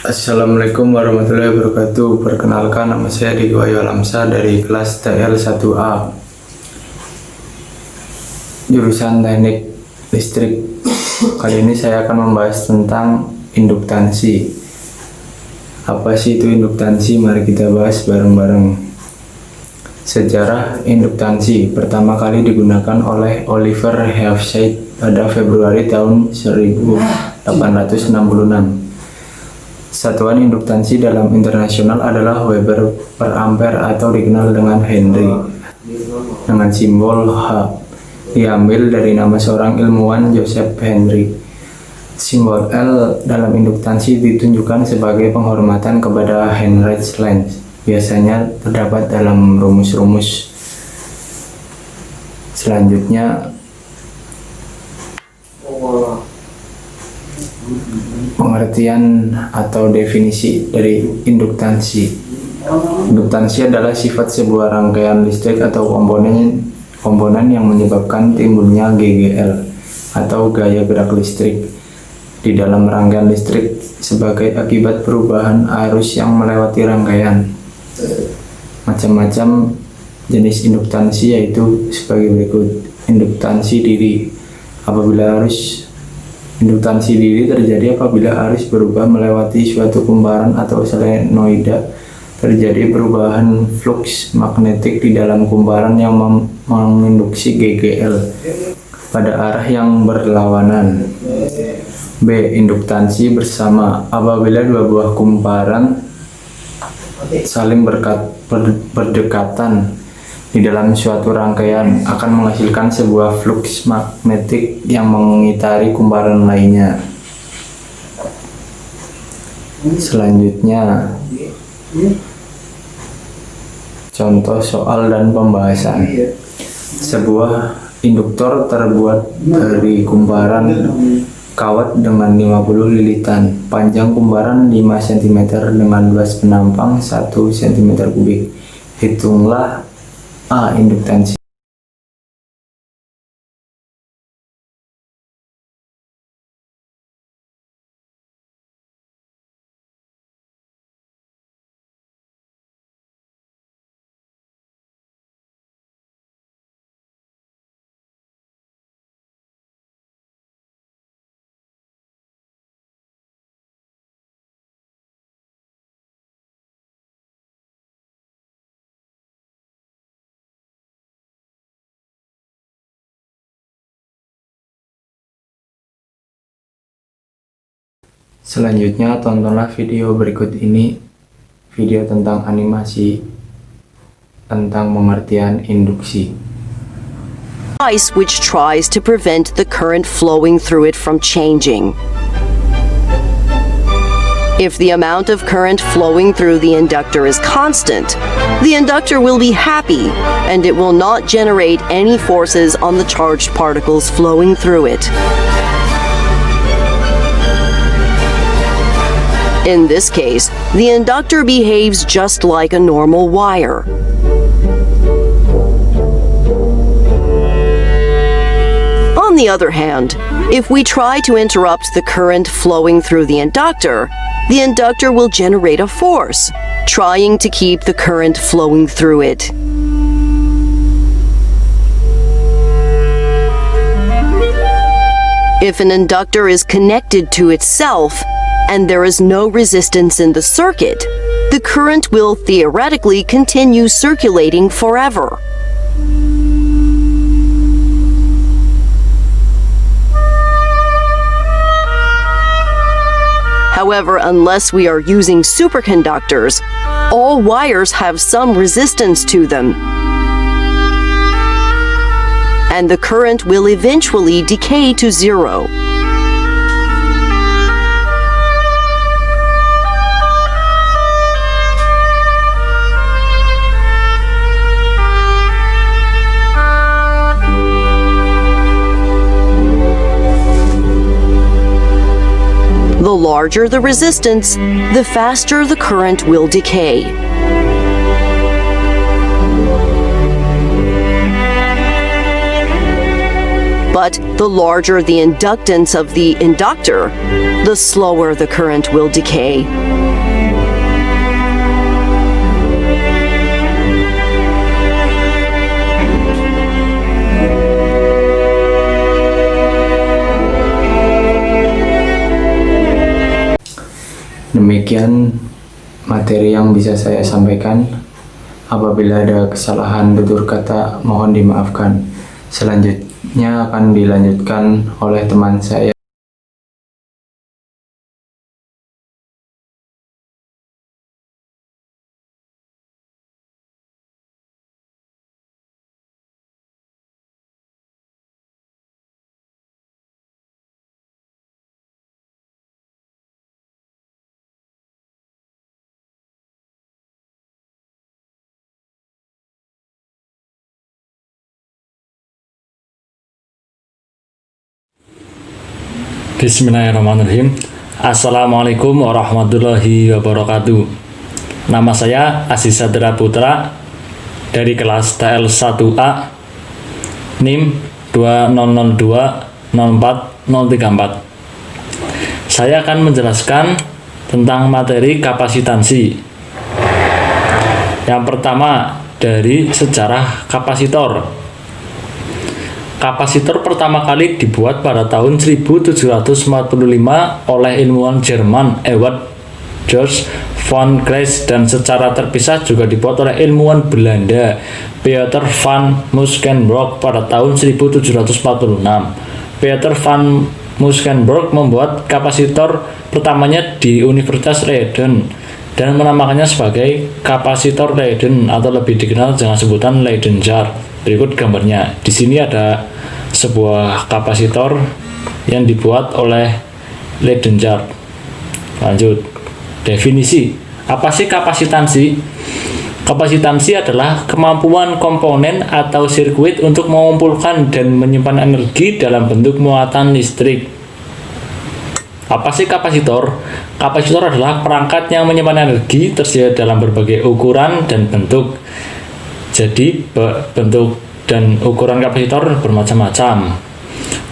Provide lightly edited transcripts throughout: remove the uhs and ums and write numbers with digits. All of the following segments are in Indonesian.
Assalamualaikum warahmatullahi wabarakatuh. Perkenalkan, nama saya Diki Wahyu Alamsyah dari kelas TL1A, jurusan Teknik Listrik. Kali ini saya akan membahas tentang induktansi. Apa sih itu induktansi? Mari kita bahas bareng-bareng. Sejarah induktansi pertama kali digunakan oleh Oliver Heaviside pada Februari tahun 1866. Satuan induktansi dalam internasional adalah Weber per ampere atau dikenal dengan Henry dengan simbol H, diambil dari nama seorang ilmuwan Joseph Henry. Simbol L dalam induktansi ditunjukkan sebagai penghormatan kepada Heinrich Lenz. Biasanya terdapat dalam rumus-rumus. Selanjutnya, pengertian atau definisi dari induktansi. Induktansi adalah sifat sebuah rangkaian listrik atau komponen yang menyebabkan timbulnya GGL atau gaya gerak listrik di dalam rangkaian listrik sebagai akibat perubahan arus yang melewati rangkaian. Macam-macam jenis induktansi yaitu sebagai berikut. Induktansi diri. Induktansi diri terjadi apabila arus berubah melewati suatu kumparan atau solenoida. Terjadi perubahan flux magnetik di dalam kumparan yang menginduksi GGL pada arah yang berlawanan. B. Induktansi bersama. Apabila dua buah kumparan saling berdekatan di dalam suatu rangkaian akan menghasilkan sebuah flux magnetik yang mengitari kumparan lainnya. Selanjutnya, contoh soal dan pembahasan. Sebuah induktor terbuat dari kumparan kawat dengan 50 lilitan. Panjang kumparan 5 cm dengan luas penampang 1 cm3. Hitunglah A. Induktansi. Selanjutnya, tontonlah video berikut ini, video tentang animasi tentang pengertian induksi. Device which tries to prevent the current flowing through it from changing. If the amount of current flowing through the inductor is constant, the inductor will be happy and it will not generate any forces on the charged particles flowing through it. In this case, the inductor behaves just like a normal wire. On the other hand, if we try to interrupt the current flowing through the inductor will generate a force, trying to keep the current flowing through it. If an inductor is connected to itself, and there is no resistance in the circuit, the current will theoretically continue circulating forever. However, unless we are using superconductors, all wires have some resistance to them, and the current will eventually decay to zero. The larger the resistance, the faster the current will decay. But the larger the inductance of the inductor, the slower the current will decay. Demikian materi yang bisa saya sampaikan. Apabila ada kesalahan tutur kata, mohon dimaafkan. Selanjutnya akan dilanjutkan oleh teman saya. Bismillahirrahmanirrahim. Assalamualaikum warahmatullahi wabarakatuh. Nama saya Aziz Sadra Putra dari kelas TL1A NIM 200204034. Saya akan menjelaskan tentang materi kapasitansi. Yang pertama, dari sejarah kapasitor. Kapasitor pertama kali dibuat pada tahun 1745 oleh ilmuwan Jerman Ewald Georg von Grace, dan secara terpisah juga dibuat oleh ilmuwan Belanda Pieter van Muskenbroek pada tahun 1746. Pieter van Muskenbroek membuat kapasitor pertamanya di Universitas Leiden dan menamakannya sebagai kapasitor Leiden atau lebih dikenal dengan sebutan Leiden jar. Berikut gambarnya. Di sini ada sebuah kapasitor yang dibuat oleh Leiden jar. Lanjut. Definisi. Apa sih kapasitansi? Kapasitansi adalah kemampuan komponen atau sirkuit untuk mengumpulkan dan menyimpan energi dalam bentuk muatan listrik. Apa sih kapasitor? Kapasitor adalah perangkat yang menyimpan energi tersedia dalam berbagai ukuran dan bentuk. Jadi bentuk dan ukuran kapasitor bermacam-macam.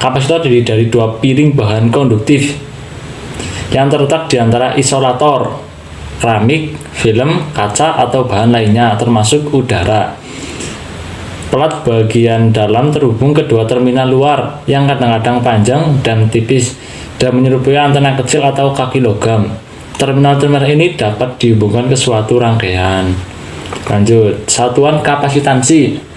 Kapasitor terdiri dari dua piring bahan konduktif yang terletak di antara isolator, keramik, film, kaca, atau bahan lainnya termasuk udara. Pelat bagian dalam terhubung kedua terminal luar yang kadang-kadang panjang dan tipis dan menyerupai antena kecil atau kaki logam. Terminal-terminal ini dapat dihubungkan ke suatu rangkaian. Lanjut, satuan kapasitansi.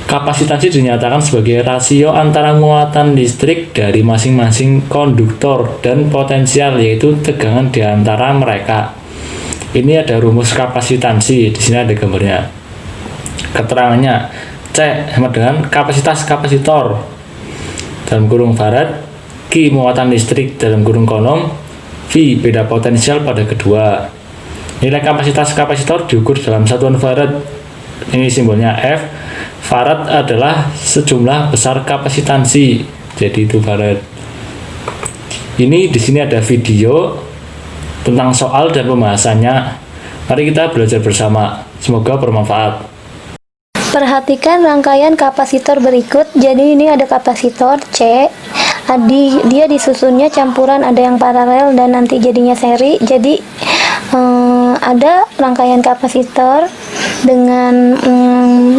Kapasitansi dinyatakan sebagai rasio antara muatan listrik dari masing-masing konduktor dan potensial, yaitu tegangan di antara mereka. Ini ada rumus kapasitansi, di sini ada gambarnya. Keterangannya, C sama dengan kapasitas kapasitor dalam kurung Farad, Q muatan listrik dalam kurung Coulomb, V beda potensial pada kedua. Nilai kapasitas kapasitor diukur dalam satuan Farad. Ini simbolnya F. Farad adalah sejumlah besar kapasitansi. Jadi itu Farad. Ini di sini ada video tentang soal dan pembahasannya. Mari kita belajar bersama. Semoga bermanfaat. Perhatikan rangkaian kapasitor berikut. Jadi ini ada kapasitor C. Dia disusunnya campuran, ada yang paralel dan nanti jadinya seri. Jadi ada rangkaian kapasitor dengan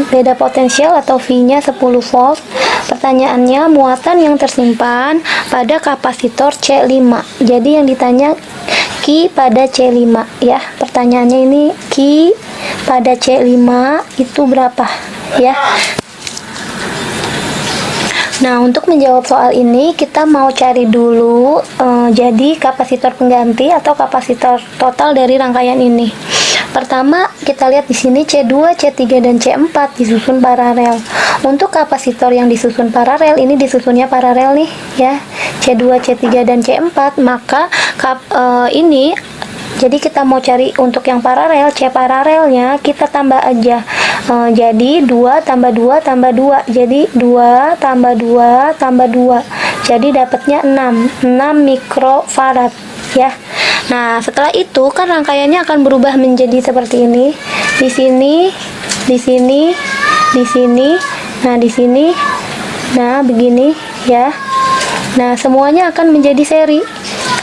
beda potensial atau V-nya 10 volt. Pertanyaannya, muatan yang tersimpan pada kapasitor C5. Jadi yang ditanya Q pada C5 ya. Pertanyaannya ini Q pada C5 itu berapa ya. Nah, untuk menjawab soal ini kita mau cari dulu jadi kapasitor pengganti atau kapasitor total dari rangkaian ini. Pertama, kita lihat di sini C2, C3 dan C4 disusun paralel. Untuk kapasitor yang disusun paralel, ini disusunnya paralel nih ya. C2, C3 dan C4, maka ini jadi kita mau cari untuk yang paralel, C paralelnya kita tambah aja. Jadi 2 tambah 2 tambah 2. Jadi 2 tambah 2 tambah 2. Jadi dapatnya 6 mikrofarad ya. Nah, setelah itu kan rangkaiannya akan berubah menjadi seperti ini. Di sini, di sini, di sini. Nah, di sini. Nah, begini ya. Nah, semuanya akan menjadi seri.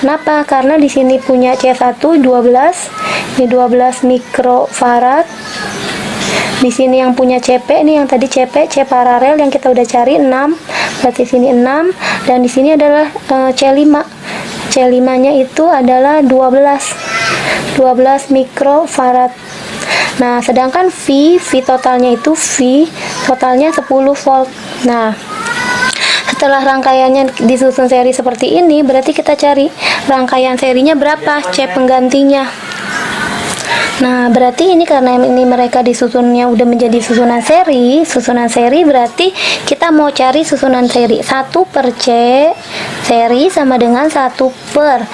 Kenapa? Karena di sini punya C1 12, ini 12 mikrofarad. Di sini yang punya CP nih, yang tadi CP, C paralel yang kita udah cari 6. Berarti sini 6 dan di sini adalah C5. C5-nya itu adalah 12 mikrofarad. Nah, sedangkan V totalnya itu V totalnya 10 volt. Nah, setelah rangkaiannya disusun seri seperti ini, berarti kita cari rangkaian serinya berapa, C penggantinya. Nah, berarti ini karena ini mereka disusunnya udah menjadi susunan seri berarti kita mau cari susunan seri 1 per C seri sama dengan 1 per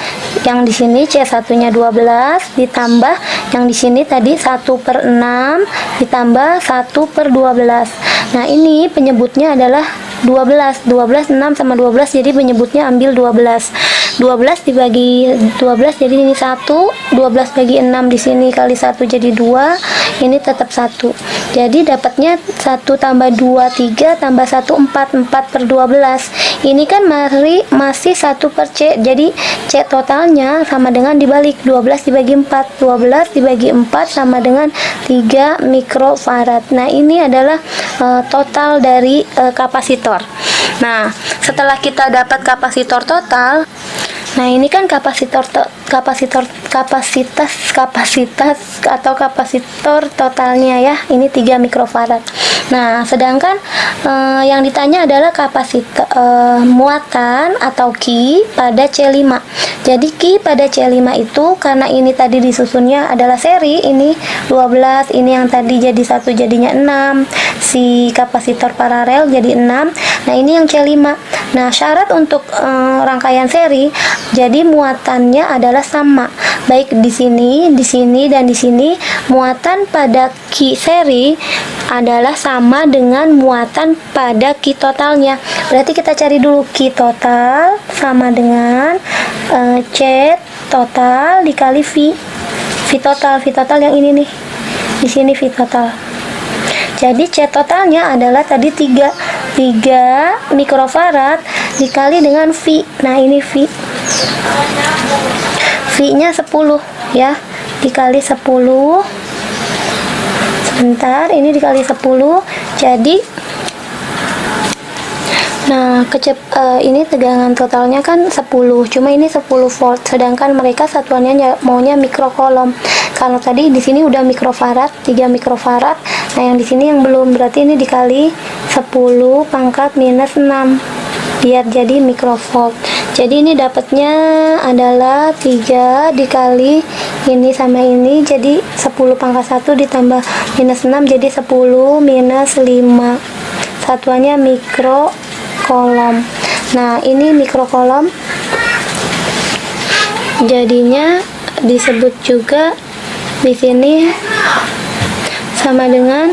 yang di sini C1-nya 12 ditambah yang di sini tadi 1 per 6 ditambah 1 per 12. Nah, ini penyebutnya adalah 12 6 sama 12, jadi penyebutnya ambil 12 dibagi 12 jadi ini 1, 12 bagi 6 di sini kali 1 jadi 2, ini tetap 1. Jadi dapatnya 1 tambah 2 3 tambah 1 4 per 12. Ini kan masih 1 per C. Jadi C totalnya sama dengan dibalik 12 dibagi 4. 12 dibagi 4 sama dengan 3 mikrofarad. Nah, ini adalah total dari kapasitor. Nah, setelah kita dapat kapasitor total, nah ini kan kapasitas atau kapasitor totalnya ya, ini 3 mikrofarad. Nah, sedangkan yang ditanya adalah kapasitor muatan atau Q pada C5. Jadi Q pada C5 itu karena ini tadi disusunnya adalah seri, ini 12, ini yang tadi jadi 1 jadinya 6, si kapasitor paralel jadi 6. Nah, ini yang C5. Nah, syarat untuk rangkaian seri, jadi muatannya adalah sama. Baik di sini, dan di sini, muatan pada Q seri adalah sama dengan muatan pada Q totalnya. Berarti kita cari dulu Q total sama dengan C total dikali V total yang ini nih. Di sini V total. Jadi C totalnya adalah tadi 3 mikrofarad dikali dengan V. Nah, ini V. V-nya 10 ya. Dikali 10. Sebentar, ini dikali 10. Jadi nah, ini tegangan totalnya kan 10, cuma ini 10 volt, sedangkan mereka satuannya maunya mikrokolom. Karena tadi di sini udah mikrofarad, 3 mikrofarad. Nah, yang di sini yang belum, berarti ini dikali 10 pangkat minus 6 biar jadi mikrovolt. Jadi ini dapatnya adalah 3 dikali ini sama ini, jadi 10 pangkat 1 ditambah minus 6 jadi 10 minus 5. Satuannya mikrokolom. Nah, ini mikrokolom. Jadinya disebut juga di sini sama dengan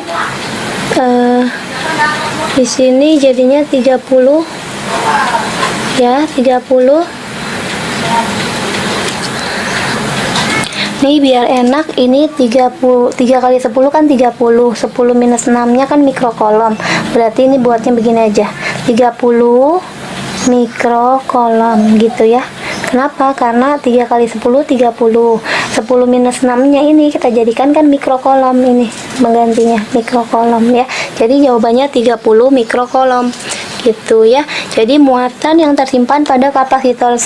di sini jadinya 30 ya, 30. Nih biar enak, ini 30, 3 kali 10 kan 30, 10 minus 6 nya kan mikrokolom, berarti ini buatnya begini aja, 30 mikrokolom gitu ya. Kenapa? Karena 3 kali 10 30, 10 minus 6 nya ini kita jadikan kan mikrokolom, ini menggantinya mikrokolom ya. Jadi jawabannya 30 mikrokolom gitu ya. Jadi muatan yang tersimpan pada kapasitor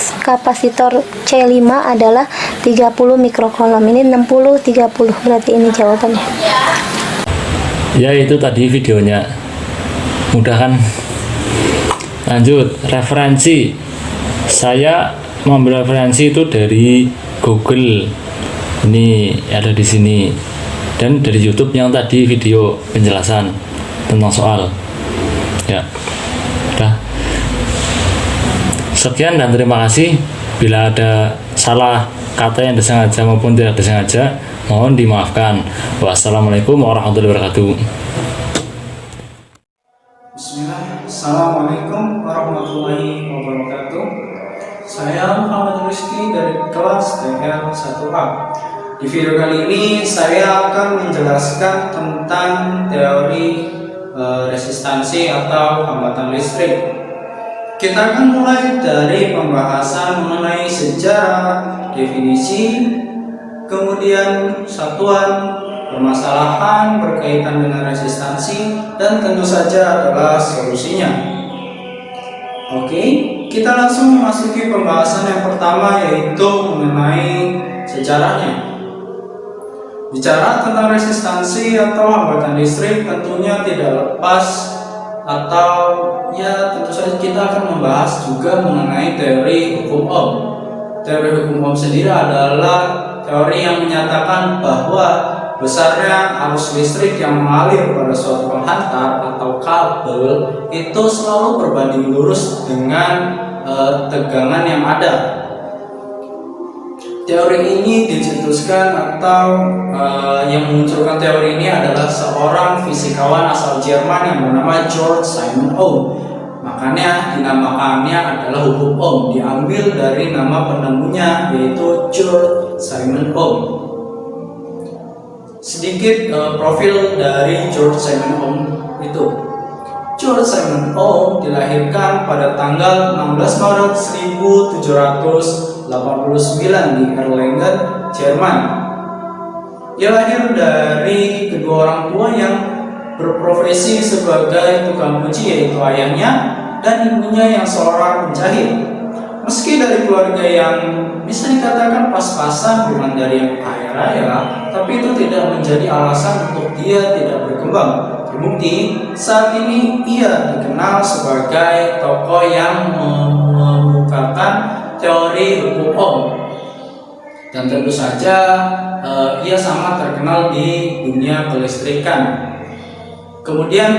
C5 adalah 30 mikrokolom. Ini 60 30, berarti ini jawabannya. Ya, itu tadi videonya. Mudah kan? Lanjut, referensi. Saya mengambil referensi itu dari Google. Ini ada di sini. Dan dari YouTube yang tadi video penjelasan tentang soal. Ya. Udah. Sekian dan terima kasih. Bila ada salah kata yang disengaja maupun tidak disengaja, mohon dimaafkan. Wassalamualaikum warahmatullahi wabarakatuh. Bismillah. Assalamualaikum warahmatullahi wabarakatuh. Saya Muhammad Rizky dari kelas TL1A. Di video kali ini saya akan menjelaskan tentang teori resistansi atau hambatan listrik. Kita akan mulai dari pembahasan mengenai sejarah, definisi, kemudian satuan, permasalahan berkaitan dengan resistansi, dan tentu saja adalah solusinya. Oke, kita langsung memasuki pembahasan yang pertama, yaitu mengenai sejarahnya. Bicara tentang resistansi atau hambatan listrik tentunya tidak lepas atau ya tentu saja kita akan membahas juga mengenai teori hukum Ohm. Teori hukum Ohm sendiri adalah teori yang menyatakan bahwa besarnya arus listrik yang mengalir pada suatu penghantar atau kabel itu selalu berbanding lurus dengan tegangan yang ada. Teori ini dicetuskan atau yang memunculkan teori ini adalah seorang fisikawan asal Jerman yang bernama George Simon Ohm. Makanya dinamakannya adalah hukum Ohm, diambil dari nama penemunya yaitu George Simon Ohm. Sedikit profil dari George Simon Ohm itu. George Simon Ohm dilahirkan pada tanggal 16 Maret 1789 di Erlangen, Jerman. Dia lahir dari kedua orang tua yang berprofesi sebagai tukang cuci, yaitu ayahnya dan ibunya yang seorang penjahit. Meski dari keluarga yang bisa dikatakan pas-pasan, bukan dari yang kaya raya, tapi itu tidak menjadi alasan untuk dia tidak berkembang. Terbukti, saat ini ia dikenal sebagai tokoh yang mengemukakan teori hukum Ohm. Dan tentu saja ia sangat terkenal di dunia kelistrikan. Kemudian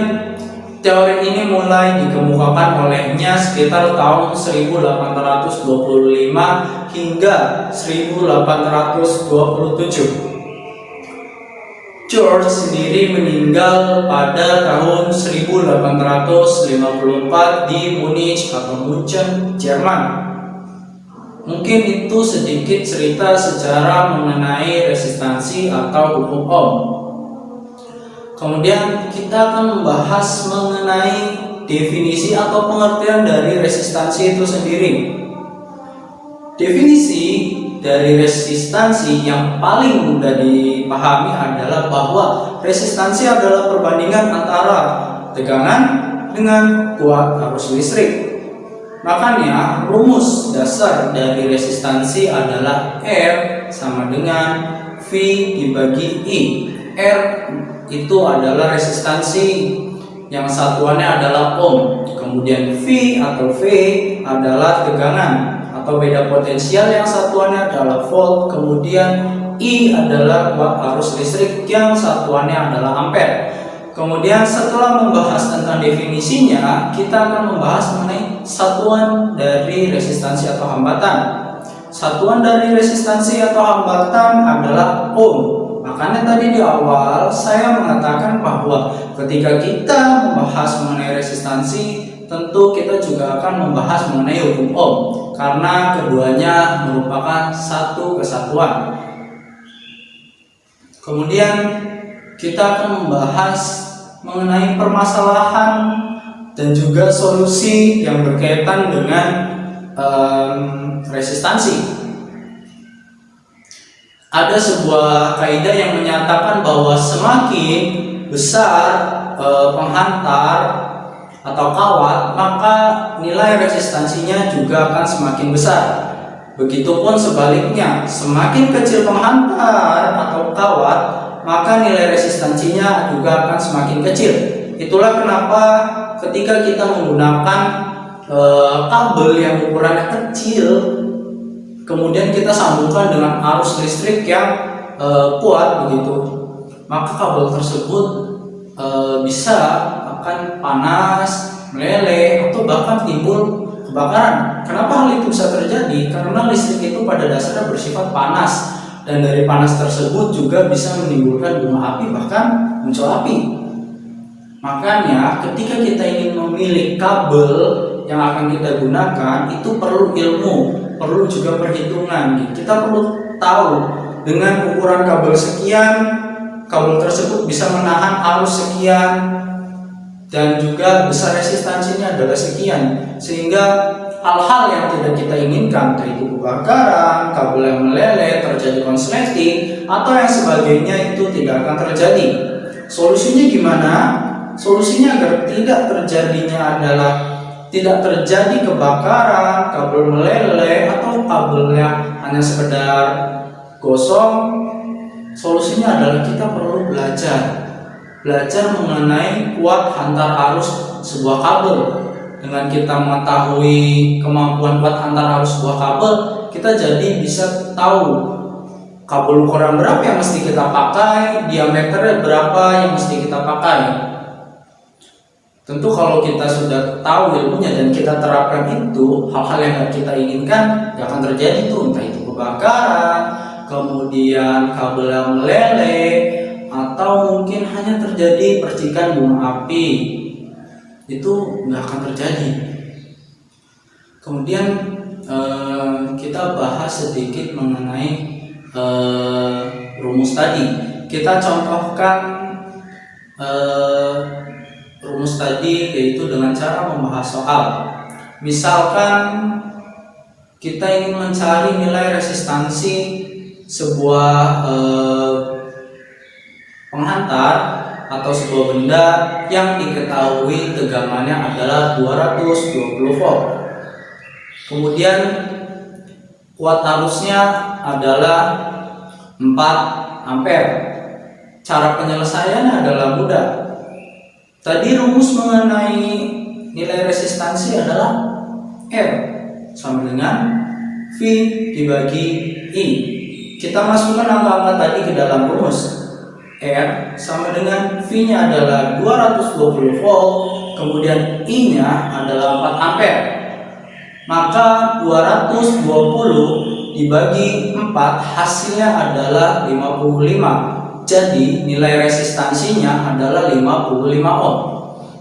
teori ini mulai dikemukakan olehnya sekitar tahun 1825 hingga 1827. George sendiri meninggal pada tahun 1854 di Munich atau München, Jerman. Mungkin itu sedikit cerita sejarah mengenai resistansi atau hukum Ohm. Kemudian kita akan membahas mengenai definisi atau pengertian dari resistansi itu sendiri. Definisi dari resistansi yang paling mudah dipahami adalah bahwa resistansi adalah perbandingan antara tegangan dengan kuat arus listrik. Makanya rumus dasar dari resistansi adalah R sama dengan V dibagi I. R itu adalah resistansi yang satuannya adalah ohm. Kemudian V atau V adalah tegangan atau beda potensial yang satuannya adalah volt. Kemudian I adalah kuat arus listrik yang satuannya adalah ampere. Kemudian setelah membahas tentang definisinya, kita akan membahas mengenai satuan dari resistansi atau hambatan. Satuan dari resistansi atau hambatan adalah ohm. Makanya tadi di awal saya mengatakan bahwa ketika kita membahas mengenai resistansi, tentu kita juga akan membahas mengenai hukum Ohm karena keduanya merupakan satu kesatuan. Kemudian kita akan membahas mengenai permasalahan dan juga solusi yang berkaitan dengan resistansi. Ada sebuah kaidah yang menyatakan bahwa semakin besar penghantar atau kawat, maka nilai resistansinya juga akan semakin besar. Begitupun sebaliknya, semakin kecil penghantar atau kawat, maka nilai resistansinya juga akan semakin kecil. Itulah kenapa ketika kita menggunakan kabel yang ukurannya kecil, kemudian kita sambungkan dengan arus listrik yang kuat begitu, maka kabel tersebut bisa akan panas, meleleh, atau bahkan timbul kebakaran. Kenapa hal itu bisa terjadi? Karena listrik itu pada dasarnya bersifat panas, dan dari panas tersebut juga bisa menimbulkan bunga api, bahkan muncul api. Makanya ketika kita ingin memilih kabel yang akan kita gunakan, itu perlu ilmu, perlu juga perhitungan. Kita perlu tahu dengan ukuran kabel sekian, kabel tersebut bisa menahan arus sekian. dan juga besar resistansinya adalah sekian, sehingga hal-hal yang tidak kita inginkan, entah itu kebakaran, kabel yang meleleh, terjadi konsleting, atau yang sebagainya itu tidak akan terjadi. Solusinya gimana? Solusinya agar tidak terjadinya adalah tidak terjadi kebakaran, kabel meleleh, atau kabelnya hanya sekedar gosong. Solusinya adalah kita perlu belajar mengenai kuat hantar arus sebuah kabel. Dengan kita mengetahui kemampuan kuat hantar arus sebuah kabel, kita jadi bisa tahu kabel ukuran berapa yang mesti kita pakai, diameternya berapa yang mesti kita pakai. Tentu kalau kita sudah tahu ilmunya dan kita terapkan itu, hal-hal yang kita inginkan gak akan terjadi tuh, entah itu kebakaran, kemudian kabel yang meleleh, atau mungkin hanya terjadi percikan bunga api. Itu nggak akan terjadi. Kemudian kita bahas sedikit mengenai rumus tadi. Kita contohkan rumus tadi, yaitu dengan cara membahas soal. Misalkan kita ingin mencari nilai resistansi sebuah penghantar atau sebuah benda yang diketahui tegangannya adalah 220 volt. Kemudian kuat arusnya adalah 4 ampere. Cara penyelesaiannya adalah mudah. Tadi rumus mengenai nilai resistansi adalah R sama dengan V dibagi I. Kita masukkan angka-angka tadi ke dalam rumus. R sama dengan V-nya adalah 220 volt, kemudian I-nya adalah 4 ampere. Maka 220 dibagi 4 hasilnya adalah 55. Jadi nilai resistansinya adalah 55 ohm.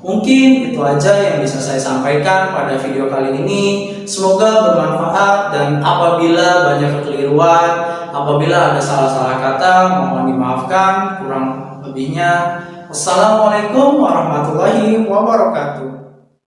Mungkin itu aja yang bisa saya sampaikan pada video kali ini. Semoga bermanfaat, dan apabila banyak kekeliruan, apabila ada salah-salah kata, mohon dimaafkan. Kurang lebihnya, wassalamualaikum warahmatullahi wabarakatuh.